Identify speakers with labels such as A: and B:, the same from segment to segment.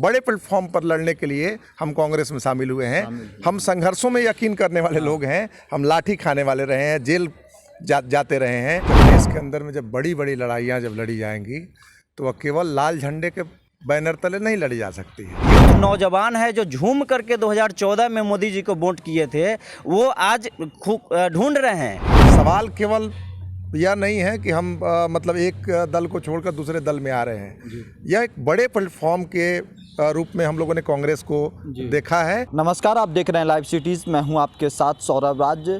A: बड़े प्लेटफॉर्म पर लड़ने के लिए हम कांग्रेस में शामिल हुए हैं। हम संघर्षों में यकीन करने वाले लोग हैं। हम लाठी खाने वाले रहे हैं, जेल जाते रहे हैं। देश के अंदर में जब बड़ी बड़ी लड़ाइयाँ जब लड़ी जाएंगी तो वह केवल लाल झंडे के बैनर तले नहीं लड़ी जा सकती है।
B: यूथ नौजवान है जो झूम करके 2014 में मोदी जी को वोट किए थे, वो आज ढूंढ रहे हैं।
A: सवाल केवल यह नहीं है कि हम मतलब एक दल को छोड़कर दूसरे दल में आ रहे हैं। यह एक बड़े प्लेटफॉर्म के रूप में हम लोगों ने कांग्रेस को देखा है।
C: नमस्कार, आप देख रहे हैं लाइव सिटीज़। मैं हूं आपके साथ सौरभ राज।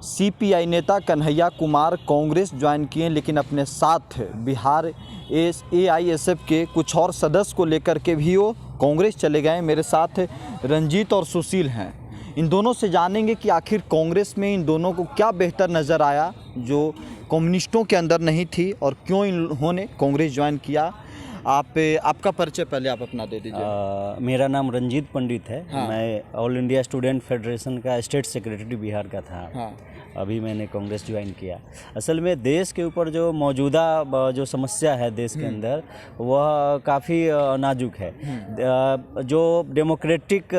C: सीपीआई नेता कन्हैया कुमार कांग्रेस ज्वाइन किए, लेकिन अपने साथ बिहार एआईएसएफ के कुछ और सदस्य को लेकर के भी वो कांग्रेस चले गए। मेरे साथ रंजीत और सुशील हैं। इन दोनों से जानेंगे कि आखिर कांग्रेस में इन दोनों को क्या बेहतर नज़र आया जो कम्युनिस्टों के अंदर नहीं थी, और क्यों इन्होंने कांग्रेस ज्वाइन किया। आपका परिचय पहले आप अपना दे दीजिए।
B: मेरा नाम रंजीत पंडित है।
C: हाँ।
B: मैं ऑल इंडिया स्टूडेंट फेडरेशन का स्टेट सेक्रेटरी बिहार का था।
C: हाँ।
B: अभी मैंने कांग्रेस ज्वाइन किया। असल में देश के ऊपर जो मौजूदा जो समस्या है देश के अंदर, वह काफ़ी नाजुक है। जो डेमोक्रेटिक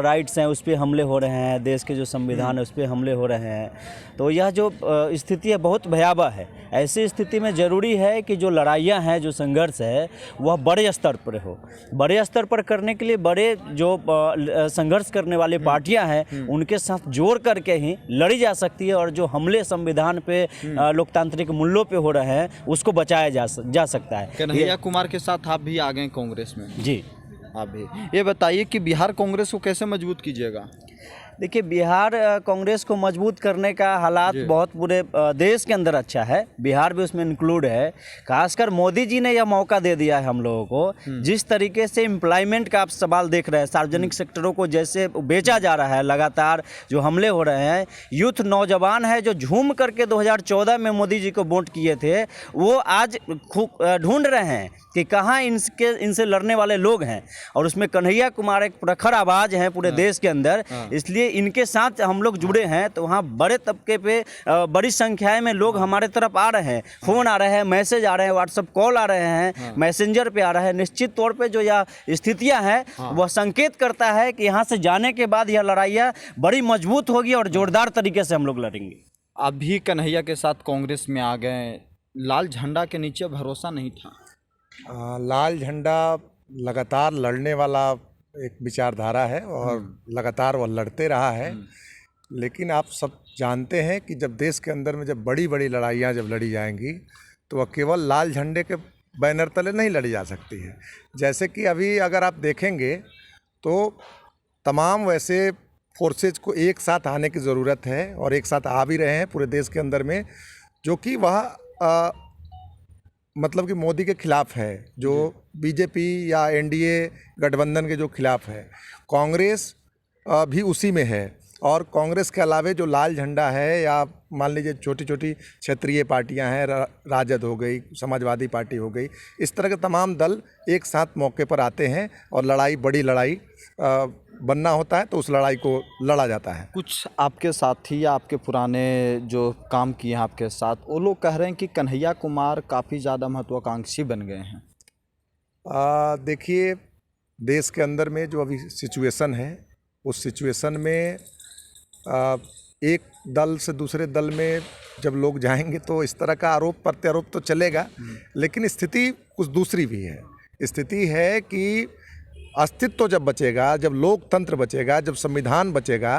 B: राइट्स हैं उस पर हमले हो रहे हैं, देश के जो संविधान है उस पर हमले हो रहे हैं। तो यह जो स्थिति है बहुत भयावह है। ऐसी स्थिति में ज़रूरी है कि जो लड़ाइयाँ हैं, जो संघर्ष है, वह बड़े स्तर पर हो। बड़े स्तर पर करने के लिए बड़े जो संघर्ष करने वाली पार्टियां हैं उनके साथ जोड़ करके ही लड़ी जा सकती है, और जो हमले संविधान पे लोकतांत्रिक मूल्यों पे हो रहे हैं उसको बचाया जा सकता है।
C: कन्हैया कुमार के साथ आप भी आ गए कांग्रेस में।
B: जी,
C: आप भी ये बताइए कि बिहार कांग्रेस को कैसे मजबूत कीजिएगा।
B: देखिए, बिहार कांग्रेस को मजबूत करने का हालात बहुत पूरे देश के अंदर अच्छा है। बिहार भी उसमें इंक्लूड है। खासकर मोदी जी ने यह मौका दे दिया है हम लोगों को। जिस तरीके से एम्प्लॉयमेंट का आप सवाल देख रहे हैं, सार्वजनिक सेक्टरों को जैसे बेचा जा रहा है, लगातार जो हमले हो रहे हैं। यूथ नौजवान है जो झूम करके 2014 में मोदी जी को वोट किए थे, वो आज ढूंढ रहे हैं कि कहाँ इनसे लड़ने वाले लोग हैं। और उसमें कन्हैया कुमार एक प्रखर आवाज़ है पूरे देश के अंदर। इसलिए इनके साथ हम लोग जुड़े हैं। तो वहाँ बड़े तबके पे बड़ी संख्या में लोग हमारे तरफ आ रहे हैं। फ़ोन आ रहे हैं, मैसेज आ रहे हैं, व्हाट्सएप कॉल आ रहे हैं, मैसेंजर पे आ रहा है। निश्चित तौर पे जो यह स्थितियाँ हैं वह संकेत करता है कि यहाँ से जाने के बाद यह लड़ाइयाँ बड़ी मजबूत होगी और ज़ोरदार तरीके से हम लोग लड़ेंगे।
C: अभी कन्हैया के साथ कांग्रेस में आ गए। लाल झंडा के नीचे भरोसा नहीं था।
A: लाल झंडा लगातार लड़ने वाला एक विचारधारा है और लगातार वह लड़ते रहा है। लेकिन आप सब जानते हैं कि जब देश के अंदर में जब बड़ी बड़ी लड़ाइयाँ जब लड़ी जाएंगी तो वह केवल लाल झंडे के बैनर तले नहीं लड़ी जा सकती है। जैसे कि अभी अगर आप देखेंगे तो तमाम वैसे फोर्सेज को एक साथ आने की ज़रूरत है, और एक साथ आ भी रहे हैं पूरे देश के अंदर में, जो कि वह मतलब कि मोदी के खिलाफ है, जो बीजेपी या एनडीए गठबंधन के जो खिलाफ है। कांग्रेस भी उसी में है। और कांग्रेस के अलावे जो लाल झंडा है, या मान लीजिए छोटी छोटी क्षेत्रीय पार्टियां हैं, राजद हो गई, समाजवादी पार्टी हो गई, इस तरह के तमाम दल एक साथ मौके पर आते हैं और बड़ी लड़ाई बनना होता है तो उस लड़ाई को लड़ा जाता है।
C: कुछ आपके साथी या आपके पुराने जो काम किए हैं आपके साथ, वो लोग कह रहे हैं कि कन्हैया कुमार काफ़ी ज़्यादा महत्वाकांक्षी बन गए हैं।
A: देखिए, देश के अंदर में जो अभी सिचुएशन है, उस सिचुएशन में एक दल से दूसरे दल में जब लोग जाएंगे तो इस तरह का आरोप प्रत्यारोप तो चलेगा। लेकिन स्थिति कुछ दूसरी भी है। स्थिति है कि अस्तित्व जब बचेगा, जब लोकतंत्र बचेगा, जब संविधान बचेगा,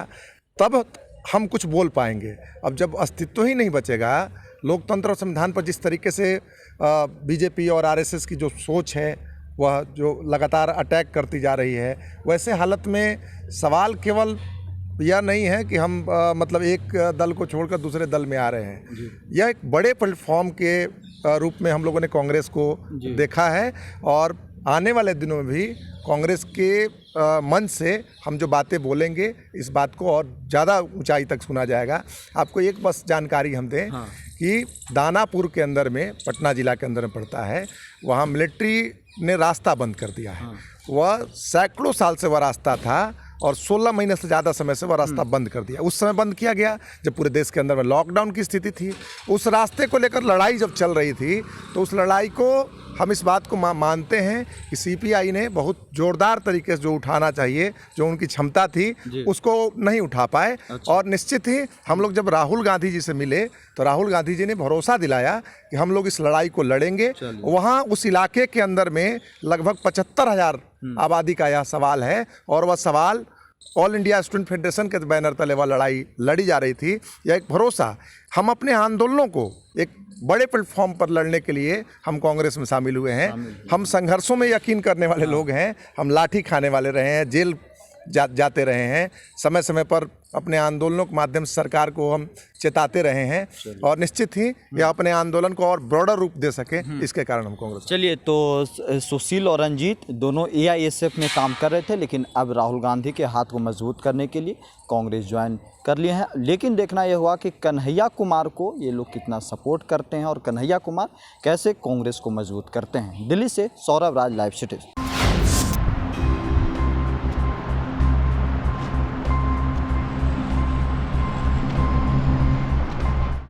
A: तब हम कुछ बोल पाएंगे। अब जब अस्तित्व ही नहीं बचेगा, लोकतंत्र और संविधान पर जिस तरीके से बीजेपी और आरएसएस की जो सोच है वह जो लगातार अटैक करती जा रही है, वैसे हालत में सवाल केवल यह नहीं है कि हम मतलब एक दल को छोड़कर दूसरे दल में आ रहे हैं। यह एक बड़े प्लेटफॉर्म के रूप में हम लोगों ने कांग्रेस को देखा है, और आने वाले दिनों में भी कांग्रेस के मंच से हम जो बातें बोलेंगे, इस बात को और ज़्यादा ऊंचाई तक सुना जाएगा। आपको एक बस जानकारी हम दें कि दानापुर के अंदर में, पटना ज़िला के अंदर में पड़ता है, वहाँ मिलिट्री ने रास्ता बंद कर दिया है। वह सैकड़ों साल से वह रास्ता था और 16 महीने से ज़्यादा समय से वह रास्ता बंद कर दिया। उस समय बंद किया गया जब पूरे देश के अंदर में लॉकडाउन की स्थिति थी। उस रास्ते को लेकर लड़ाई जब चल रही थी तो उस लड़ाई को हम इस बात को मानते हैं कि सीपीआई ने बहुत ज़ोरदार तरीके से जो उठाना चाहिए, जो उनकी क्षमता थी, उसको नहीं उठा पाए। और निश्चित ही हम लोग जब राहुल गांधी जी से मिले तो राहुल गांधी जी ने भरोसा दिलाया कि हम लोग इस लड़ाई को लड़ेंगे। वहाँ उस इलाके के अंदर में लगभग 75,000 आबादी का यह सवाल है और वह सवाल ऑल इंडिया स्टूडेंट फेडरेशन के बैनर तले वह लड़ाई लड़ी जा रही थी। यह एक भरोसा, हम अपने आंदोलनों को एक बड़े प्लेटफॉर्म पर लड़ने के लिए हम कांग्रेस में शामिल हुए हैं। हम संघर्षों में यकीन करने वाले लोग हैं। हम लाठी खाने वाले रहे हैं, जेल जाते रहे हैं, समय समय पर अपने आंदोलनों के माध्यम से सरकार को हम चेताते रहे हैं और निश्चित ही यह अपने आंदोलन को और ब्रॉडर रूप दे सके, इसके कारण हम कांग्रेस।
C: चलिए, तो सुशील और रंजीत दोनों एआईएसएफ में काम कर रहे थे, लेकिन अब राहुल गांधी के हाथ को मजबूत करने के लिए कांग्रेस ज्वाइन कर लिए हैं। लेकिन देखना यह हुआ कि कन्हैया कुमार को ये लोग कितना सपोर्ट करते हैं और कन्हैया कुमार कैसे कांग्रेस को मजबूत करते हैं। दिल्ली से सौरभ राज, लाइव सिटीज।